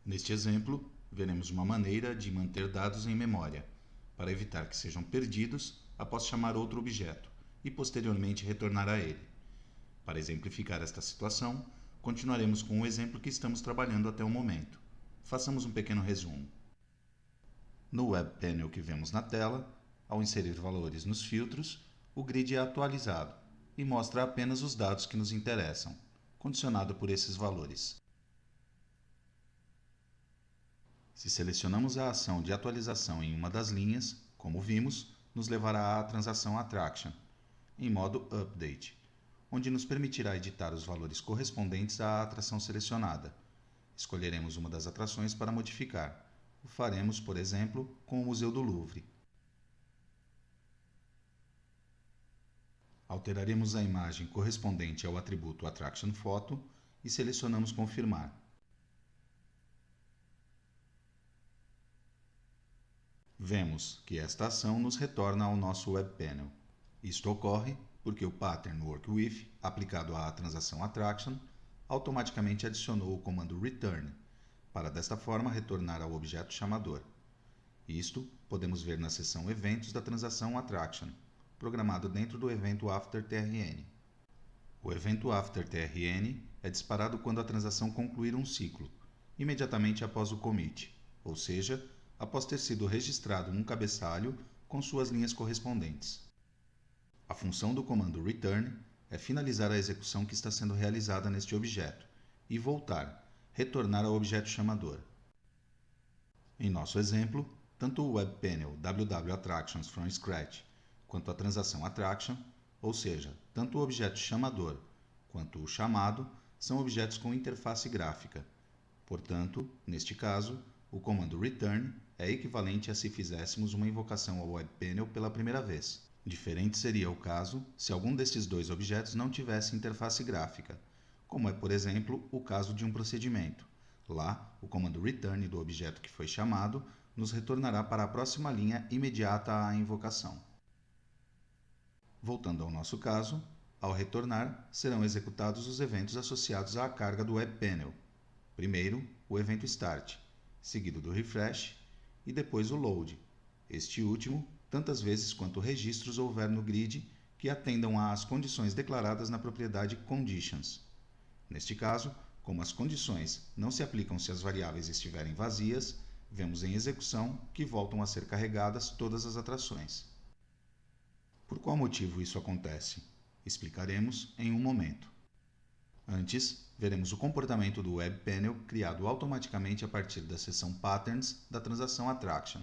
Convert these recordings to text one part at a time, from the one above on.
Neste exemplo, veremos uma maneira de manter dados em memória, para evitar que sejam perdidos após chamar outro objeto e posteriormente retornar a ele. Para exemplificar esta situação, continuaremos com o exemplo que estamos trabalhando até o momento. Façamos um pequeno resumo. No Web Panel que vemos na tela, ao inserir valores nos filtros, o grid é atualizado e mostra apenas os dados que nos interessam, condicionado por esses valores. Se selecionamos a ação de atualização em uma das linhas, como vimos, nos levará à transação Attraction, em modo Update, onde nos permitirá editar os valores correspondentes à atração selecionada. Escolheremos uma das atrações para modificar. O faremos, por exemplo, com o Museu do Louvre. Alteraremos a imagem correspondente ao atributo Attraction Photo e selecionamos Confirmar. Vemos que esta ação nos retorna ao nosso Web Panel. Isto ocorre porque o pattern Work With, aplicado à transação Attraction, automaticamente adicionou o comando Return, para desta forma retornar ao objeto chamador. Isto podemos ver na seção Eventos da transação Attraction, programado dentro do evento AfterTRN. O evento AfterTRN é disparado quando a transação concluir um ciclo, imediatamente após o commit, ou seja, após ter sido registrado um cabeçalho com suas linhas correspondentes. A função do comando return é finalizar a execução que está sendo realizada neste objeto e voltar, retornar ao objeto chamador. Em nosso exemplo, tanto o Web Panel WW Attractions from Scratch quanto a transação Attraction, ou seja, tanto o objeto chamador quanto o chamado, são objetos com interface gráfica. Portanto, neste caso, o comando return é equivalente a se fizéssemos uma invocação ao Web Panel pela primeira vez. Diferente seria o caso se algum destes dois objetos não tivesse interface gráfica, como é, por exemplo, o caso de um procedimento. Lá, o comando return do objeto que foi chamado nos retornará para a próxima linha imediata à invocação. Voltando ao nosso caso, ao retornar, serão executados os eventos associados à carga do Web Panel. Primeiro, o evento Start, seguido do Refresh, e depois o Load, este último tantas vezes quanto registros houver no grid que atendam às condições declaradas na propriedade Conditions. Neste caso, como as condições não se aplicam se as variáveis estiverem vazias, vemos em execução que voltam a ser carregadas todas as atrações. Por qual motivo isso acontece? Explicaremos em um momento. Antes, veremos o comportamento do Web Panel criado automaticamente a partir da seção Patterns da transação Attraction.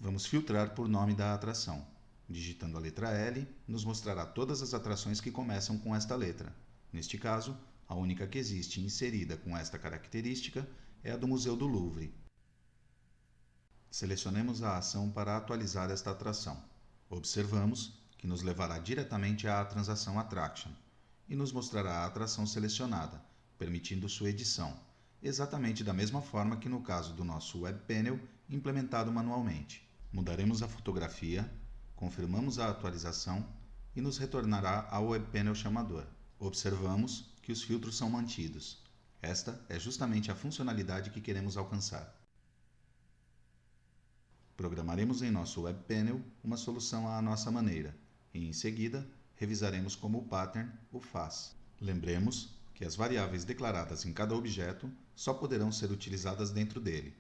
Vamos filtrar por nome da atração. Digitando a letra L, nos mostrará todas as atrações que começam com esta letra. Neste caso, a única que existe inserida com esta característica é a do Museu do Louvre. Selecionemos a ação para atualizar esta atração. Observamos que nos levará diretamente à transação Attraction e nos mostrará a atração selecionada, permitindo sua edição, exatamente da mesma forma que no caso do nosso Web Panel implementado manualmente. Mudaremos a fotografia, confirmamos a atualização e nos retornará ao Web Panel chamador. Observamos que os filtros são mantidos. Esta é justamente a funcionalidade que queremos alcançar. Programaremos em nosso Web Panel uma solução à nossa maneira e, em seguida, revisaremos como o pattern o faz. Lembremos que as variáveis declaradas em cada objeto só poderão ser utilizadas dentro dele,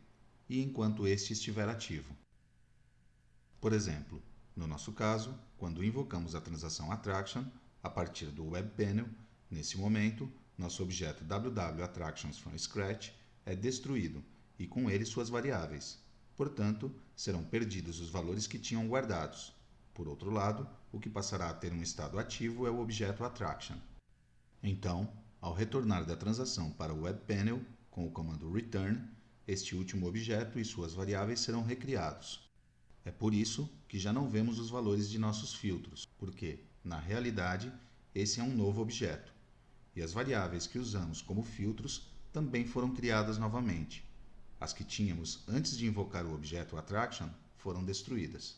e enquanto este estiver ativo. Por exemplo, no nosso caso, quando invocamos a transação Attraction a partir do Web Panel, nesse momento, nosso objeto WW Attractions from Scratch é destruído e com ele suas variáveis. Portanto, serão perdidos os valores que tinham guardados. Por outro lado, o que passará a ter um estado ativo é o objeto Attraction. Então, ao retornar da transação para o Web Panel, com o comando Return, este último objeto e suas variáveis serão recriados. É por isso que já não vemos os valores de nossos filtros, porque, na realidade, esse é um novo objeto. E as variáveis que usamos como filtros também foram criadas novamente. As que tínhamos antes de invocar o objeto Attraction foram destruídas.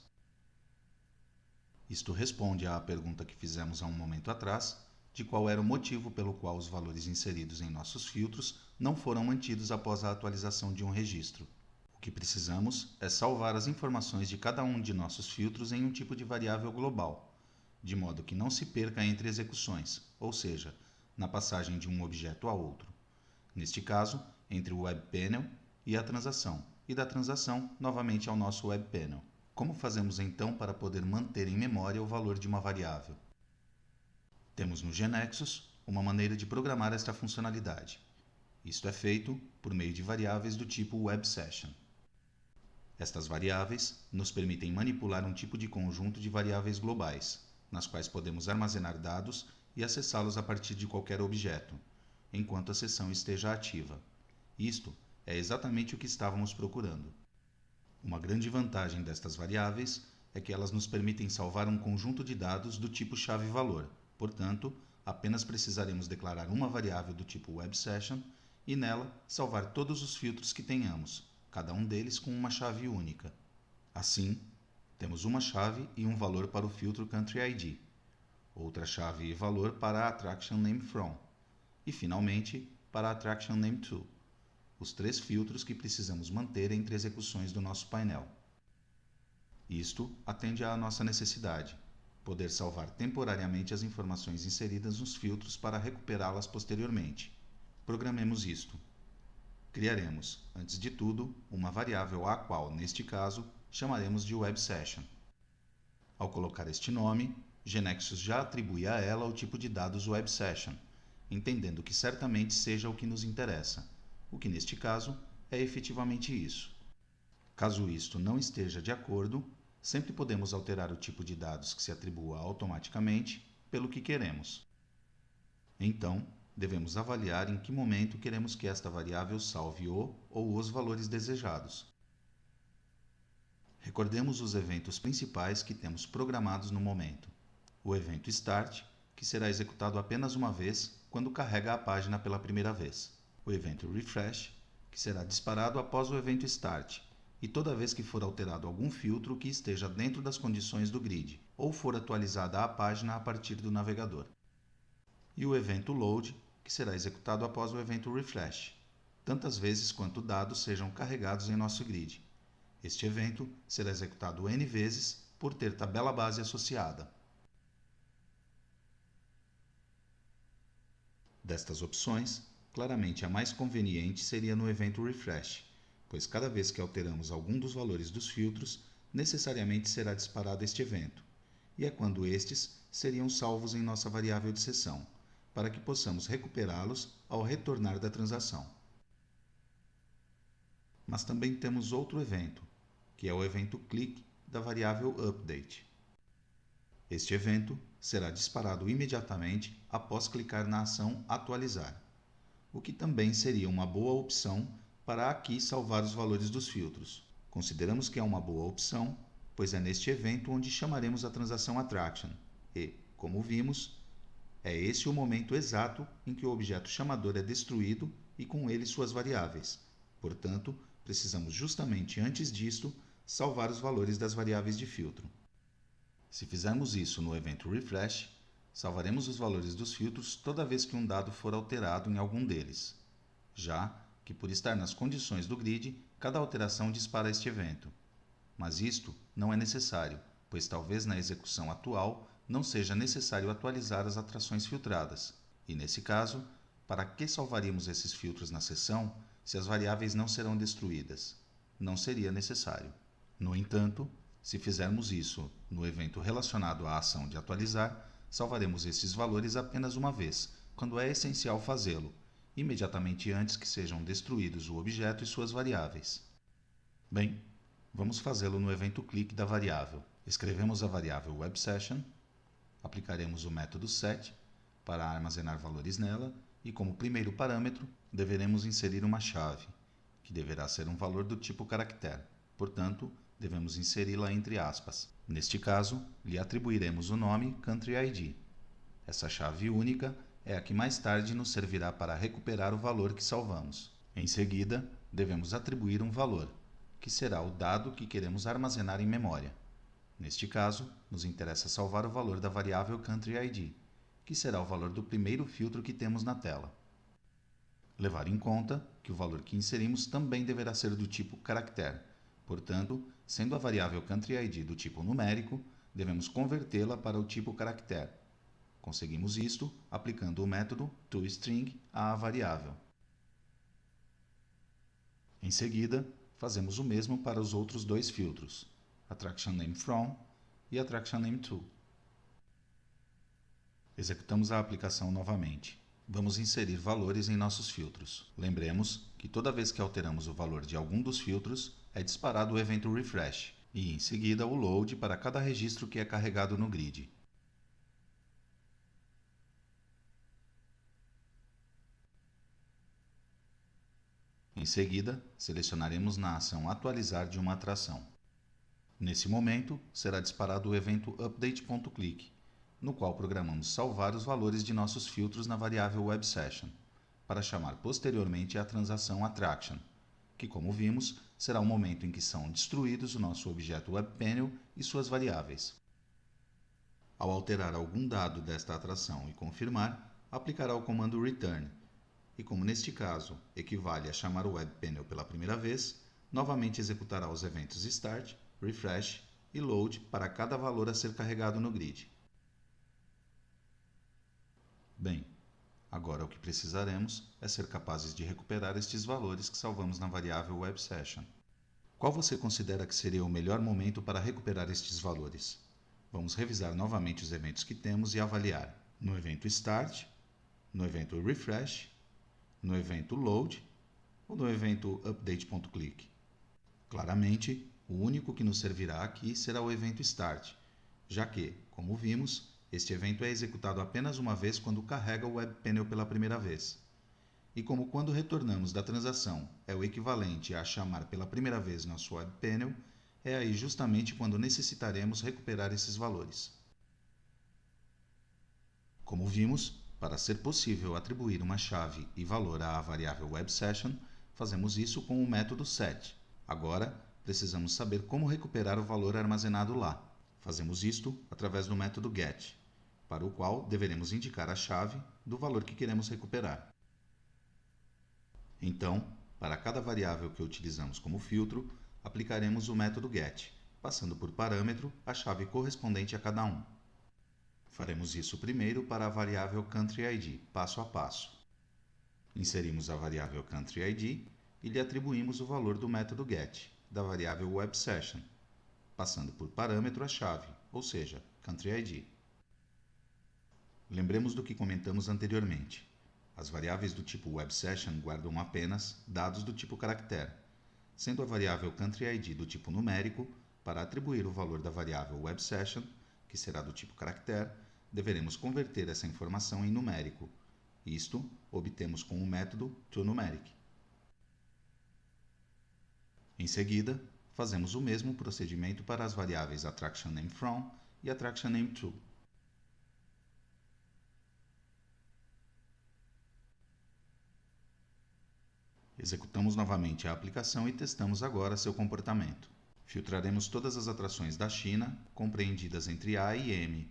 Isto responde à pergunta que fizemos há um momento atrás, de qual era o motivo pelo qual os valores inseridos em nossos filtros não foram mantidos após a atualização de um registro. O que precisamos é salvar as informações de cada um de nossos filtros em um tipo de variável global, de modo que não se perca entre execuções, ou seja, na passagem de um objeto a outro. Neste caso, entre o WebPanel e a transação, e da transação novamente ao nosso WebPanel. Como fazemos então para poder manter em memória o valor de uma variável? Temos no GNexus uma maneira de programar esta funcionalidade. Isto é feito por meio de variáveis do tipo WebSession. Estas variáveis nos permitem manipular um tipo de conjunto de variáveis globais, nas quais podemos armazenar dados e acessá-los a partir de qualquer objeto, enquanto a sessão esteja ativa. Isto é exatamente o que estávamos procurando. Uma grande vantagem destas variáveis é que elas nos permitem salvar um conjunto de dados do tipo chave-valor. Portanto, apenas precisaremos declarar uma variável do tipo WebSession e nela salvar todos os filtros que tenhamos, cada um deles com uma chave única. Assim, temos uma chave e um valor para o filtro Country ID, outra chave e valor para a Attraction Name From, e finalmente para a Attraction Name To, os 3 filtros que precisamos manter entre execuções do nosso painel. Isto atende à nossa necessidade, poder salvar temporariamente as informações inseridas nos filtros para recuperá-las posteriormente. Programemos isto. Criaremos, antes de tudo, uma variável a qual, neste caso, chamaremos de WebSession. Ao colocar este nome, GNexus já atribui a ela o tipo de dados WebSession, entendendo que certamente seja o que nos interessa, o que neste caso é efetivamente isso. Caso isto não esteja de acordo, sempre podemos alterar o tipo de dados que se atribua automaticamente pelo que queremos. Então, devemos avaliar em que momento queremos que esta variável salve o ou os valores desejados. Recordemos os eventos principais que temos programados no momento. O evento Start, que será executado apenas uma vez quando carrega a página pela primeira vez. O evento Refresh, que será disparado após o evento Start, e toda vez que for alterado algum filtro que esteja dentro das condições do grid, ou for atualizada a página a partir do navegador. E o evento Load, que será executado após o evento Refresh, tantas vezes quanto dados sejam carregados em nosso grid. Este evento será executado N vezes por ter tabela base associada. Destas opções, claramente a mais conveniente seria no evento Refresh, pois cada vez que alteramos algum dos valores dos filtros, necessariamente será disparado este evento, e é quando estes seriam salvos em nossa variável de sessão, para que possamos recuperá-los ao retornar da transação. Mas também temos outro evento, que é o evento click da variável update. Este evento será disparado imediatamente após clicar na ação atualizar, o que também seria uma boa opção para aqui salvar os valores dos filtros. Consideramos que é uma boa opção, pois é neste evento onde chamaremos a transação Attraction e, como vimos, é esse o momento exato em que o objeto chamador é destruído e com ele suas variáveis. Portanto, precisamos justamente antes disto salvar os valores das variáveis de filtro. Se fizermos isso no evento Refresh, salvaremos os valores dos filtros toda vez que um dado for alterado em algum deles, já que por estar nas condições do grid, cada alteração dispara este evento. Mas isto não é necessário, pois talvez na execução atual não seja necessário atualizar as atrações filtradas, e nesse caso, para que salvaríamos esses filtros na sessão se as variáveis não serão destruídas? Não seria necessário. No entanto, se fizermos isso no evento relacionado à ação de atualizar, salvaremos esses valores apenas uma vez, quando é essencial fazê-lo, imediatamente antes que sejam destruídos o objeto e suas variáveis. Bem, vamos fazê-lo no evento click da variável. Escrevemos a variável WebSession, aplicaremos o método set para armazenar valores nela e, como primeiro parâmetro, deveremos inserir uma chave, que deverá ser um valor do tipo caractere. Portanto, devemos inseri-la entre aspas. Neste caso, lhe atribuiremos o nome Country ID. Essa chave única é a que mais tarde nos servirá para recuperar o valor que salvamos. Em seguida, devemos atribuir um valor, que será o dado que queremos armazenar em memória. Neste caso, nos interessa salvar o valor da variável Country ID, que será o valor do primeiro filtro que temos na tela. Levar em conta que o valor que inserimos também deverá ser do tipo caractere. Portanto, sendo a variável countryID do tipo numérico, devemos convertê-la para o tipo caractere. Conseguimos isto aplicando o método toString à variável. Em seguida, fazemos o mesmo para os outros dois filtros, AttractionNameFrom e AttractionNameTo. Executamos a aplicação novamente. Vamos inserir valores em nossos filtros. Lembremos que toda vez que alteramos o valor de algum dos filtros, é disparado o evento refresh e, em seguida, o load para cada registro que é carregado no grid. Em seguida, selecionaremos na ação Atualizar de uma atração. Nesse momento, será disparado o evento update.click, no qual programamos salvar os valores de nossos filtros na variável WebSession, para chamar posteriormente a transação Attraction, que, como vimos, será o momento em que são destruídos o nosso objeto WebPanel e suas variáveis. Ao alterar algum dado desta atração e confirmar, aplicará o comando return, e como neste caso equivale a chamar o WebPanel pela primeira vez, novamente executará os eventos start, refresh e load para cada valor a ser carregado no grid. Bem, agora o que precisaremos é ser capazes de recuperar estes valores que salvamos na variável WebSession. Qual você considera que seria o melhor momento para recuperar estes valores? Vamos revisar novamente os eventos que temos e avaliar no evento Start, no evento Refresh, no evento Load ou no evento Update.click. Claramente, o único que nos servirá aqui será o evento Start, já que, como vimos, este evento é executado apenas uma vez quando carrega o WebPanel pela primeira vez. E como quando retornamos da transação é o equivalente a chamar pela primeira vez nosso WebPanel, é aí justamente quando necessitaremos recuperar esses valores. Como vimos, para ser possível atribuir uma chave e valor à variável WebSession, fazemos isso com o método set. Agora, precisamos saber como recuperar o valor armazenado lá. Fazemos isto através do método get, para o qual deveremos indicar a chave do valor que queremos recuperar. Então, para cada variável que utilizamos como filtro, aplicaremos o método get, passando por parâmetro a chave correspondente a cada um. Faremos isso primeiro para a variável countryID, passo a passo. Inserimos a variável countryID e lhe atribuímos o valor do método get, da variável WebSession, passando por parâmetro a chave, ou seja, countryID. Lembremos do que comentamos anteriormente. As variáveis do tipo WebSession guardam apenas dados do tipo caractere, sendo a variável countryID do tipo numérico. Para atribuir o valor da variável WebSession, que será do tipo caractere, deveremos converter essa informação em numérico. Isto obtemos com o método toNumeric. Em seguida, fazemos o mesmo procedimento para as variáveis AttractionNameFrom e AttractionNameTo. Executamos novamente a aplicação e testamos agora seu comportamento. Filtraremos todas as atrações da China, compreendidas entre A e M.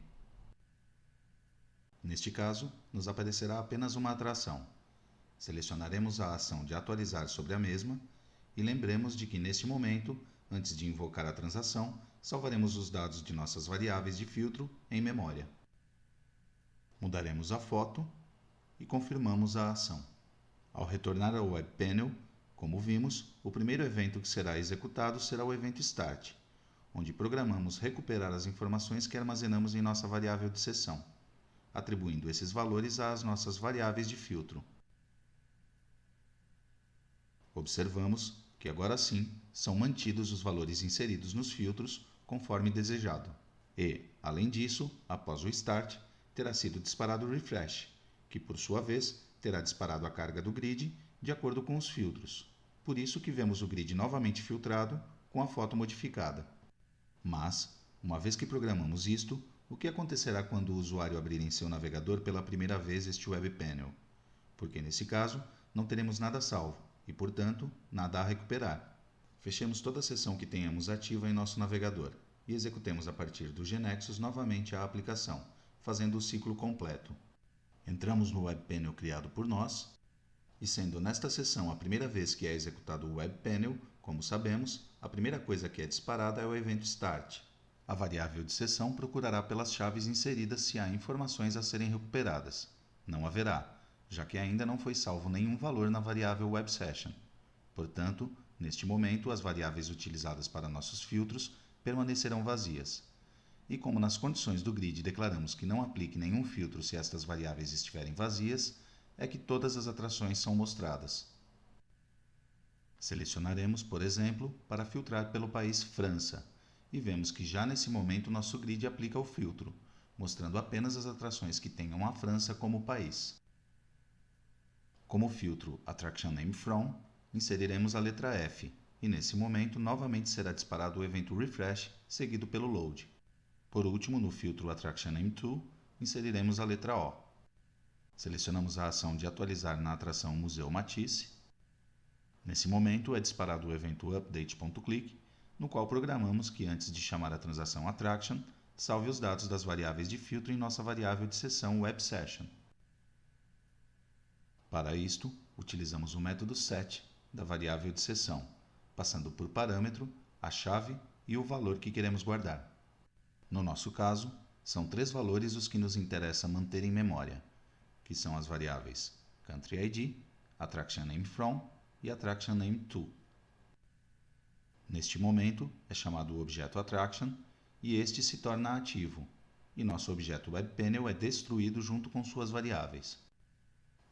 Neste caso, nos aparecerá apenas uma atração. Selecionaremos a ação de atualizar sobre a mesma e lembremos de que, neste momento, antes de invocar a transação, salvaremos os dados de nossas variáveis de filtro em memória. Mudaremos a foto e confirmamos a ação. Ao retornar ao WebPanel, como vimos, o primeiro evento que será executado será o evento Start, onde programamos recuperar as informações que armazenamos em nossa variável de seção, atribuindo esses valores às nossas variáveis de filtro. Observamos que agora sim são mantidos os valores inseridos nos filtros conforme desejado. E, além disso, após o Start, terá sido disparado o Refresh, que por sua vez terá disparado a carga do grid de acordo com os filtros. Por isso que vemos o grid novamente filtrado com a foto modificada. Mas, uma vez que programamos isto, o que acontecerá quando o usuário abrir em seu navegador pela primeira vez este WebPanel? Porque nesse caso, não teremos nada salvo e, portanto, nada a recuperar. Fechemos toda a seção que tenhamos ativa em nosso navegador e executemos a partir do GNexus novamente a aplicação, fazendo o ciclo completo. Entramos no webpanel criado por nós, e sendo nesta seção a primeira vez que é executado o webpanel, como sabemos, a primeira coisa que é disparada é o evento start. A variável de sessão procurará pelas chaves inseridas se há informações a serem recuperadas. Não haverá, já que ainda não foi salvo nenhum valor na variável webSession. Portanto, neste momento, as variáveis utilizadas para nossos filtros permanecerão vazias. E como nas condições do grid declaramos que não aplique nenhum filtro se estas variáveis estiverem vazias, é que todas as atrações são mostradas. Selecionaremos, por exemplo, para filtrar pelo país França, e vemos que já nesse momento nosso grid aplica o filtro, mostrando apenas as atrações que tenham a França como país. Como filtro Attraction Name From, inseriremos a letra F, e nesse momento novamente será disparado o evento Refresh, seguido pelo Load. Por último, no filtro Attraction Name To, inseriremos a letra O. Selecionamos a ação de atualizar na atração Museu Matisse. Nesse momento é disparado o evento Update.Click, no qual programamos que antes de chamar a transação Attraction, salve os dados das variáveis de filtro em nossa variável de sessão WebSession. Para isto, utilizamos o método set da variável de sessão, passando por parâmetro, a chave e o valor que queremos guardar. No nosso caso, são 3 valores os que nos interessa manter em memória, que são as variáveis Country ID, Attraction Name From e Attraction Name To. Neste momento, é chamado o objeto Attraction e este se torna ativo, e nosso objeto WebPanel é destruído junto com suas variáveis.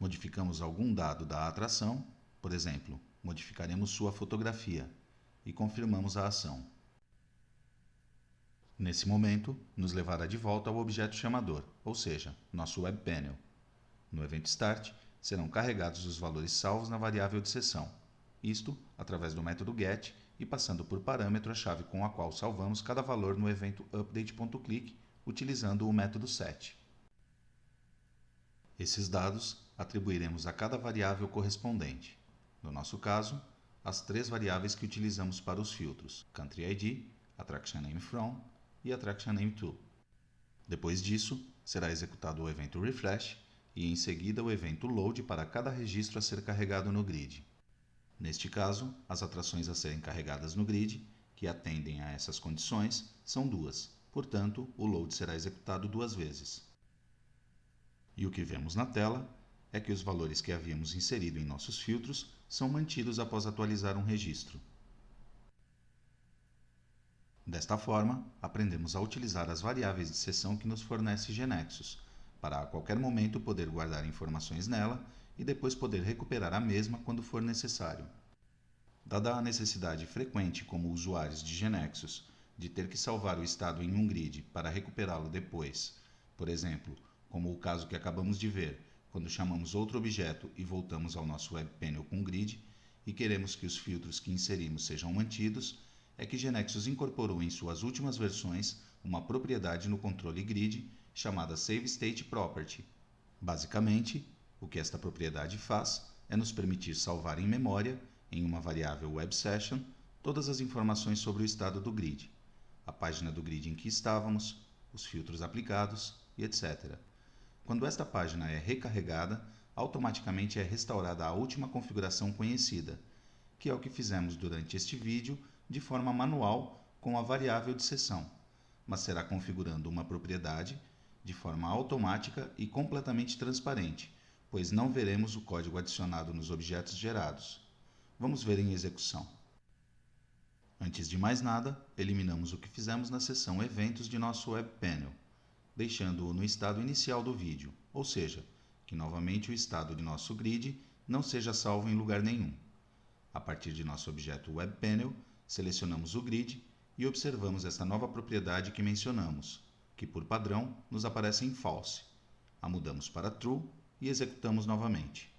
Modificamos algum dado da atração, por exemplo, modificaremos sua fotografia, e confirmamos a ação. Nesse momento, nos levará de volta ao objeto chamador, ou seja, nosso WebPanel. No evento Start, serão carregados os valores salvos na variável de sessão, isto através do método GET e passando por parâmetro a chave com a qual salvamos cada valor no evento Update.Click, utilizando o método set. Esses dados atribuiremos a cada variável correspondente. No nosso caso, as 3 variáveis que utilizamos para os filtros, Country ID, Attraction Name From e Attraction Name To. Depois disso, será executado o evento Refresh e em seguida o evento Load para cada registro a ser carregado no grid. Neste caso, as atrações a serem carregadas no grid, que atendem a essas condições, são 2, portanto, o Load será executado 2 vezes. E o que vemos na tela é que os valores que havíamos inserido em nossos filtros são mantidos após atualizar um registro. Desta forma, aprendemos a utilizar as variáveis de sessão que nos fornece Genexus, para a qualquer momento poder guardar informações nela e depois poder recuperar a mesma quando for necessário. Dada a necessidade frequente como usuários de Genexus de ter que salvar o estado em um grid para recuperá-lo depois, por exemplo, como o caso que acabamos de ver, quando chamamos outro objeto e voltamos ao nosso webpanel com grid e queremos que os filtros que inserimos sejam mantidos, é que Genexus incorporou em suas últimas versões uma propriedade no controle grid chamada Save State Property. Basicamente, o que esta propriedade faz é nos permitir salvar em memória, em uma variável WebSession, todas as informações sobre o estado do grid, a página do grid em que estávamos, os filtros aplicados e etc. Quando esta página é recarregada, automaticamente é restaurada a última configuração conhecida, que é o que fizemos durante este vídeo de forma manual com a variável de sessão, mas será configurando uma propriedade de forma automática e completamente transparente, pois não veremos o código adicionado nos objetos gerados. Vamos ver em execução. Antes de mais nada, eliminamos o que fizemos na seção Eventos de nosso webpanel, deixando-o no estado inicial do vídeo, ou seja, que novamente o estado de nosso grid não seja salvo em lugar nenhum. A partir de nosso objeto webpanel, selecionamos o grid e observamos esta nova propriedade que mencionamos, que por padrão nos aparece em false. A mudamos para true e executamos novamente.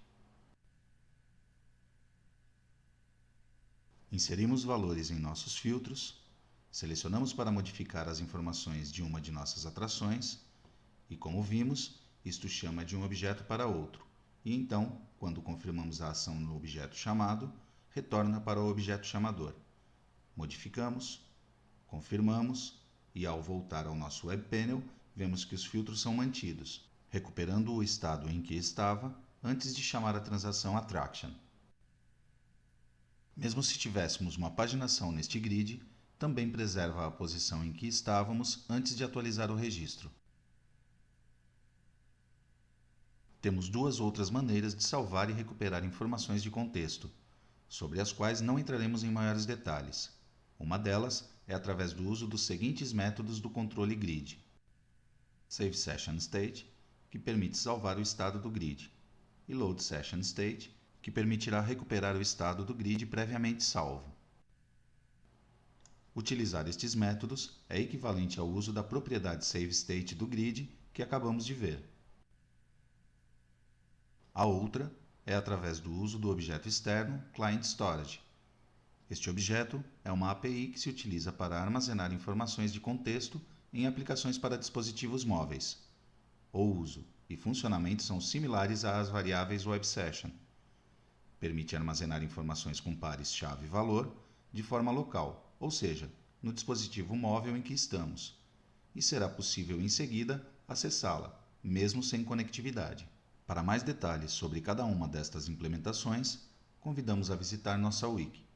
Inserimos valores em nossos filtros, selecionamos para modificar as informações de uma de nossas atrações e, como vimos, isto chama de um objeto para outro, e então, quando confirmamos a ação no objeto chamado, retorna para o objeto chamador. Modificamos, confirmamos e, ao voltar ao nosso webpanel, vemos que os filtros são mantidos, recuperando o estado em que estava antes de chamar a transação attraction. Mesmo se tivéssemos uma paginação neste grid, também preserva a posição em que estávamos antes de atualizar o registro. Temos duas outras maneiras de salvar e recuperar informações de contexto, sobre as quais não entraremos em maiores detalhes. Uma delas é através do uso dos seguintes métodos do controle grid: Save Session State, que permite salvar o estado do grid, e Load Session State, que permitirá recuperar o estado do grid previamente salvo. Utilizar estes métodos é equivalente ao uso da propriedade SaveState do grid que acabamos de ver. A outra é através do uso do objeto externo Client Storage. Este objeto é uma API que se utiliza para armazenar informações de contexto em aplicações para dispositivos móveis. O uso e funcionamento são similares às variáveis WebSession. Permite armazenar informações com pares chave-valor de forma local, ou seja, no dispositivo móvel em que estamos, e será possível em seguida acessá-la, mesmo sem conectividade. Para mais detalhes sobre cada uma destas implementações, convidamos a visitar nossa wiki.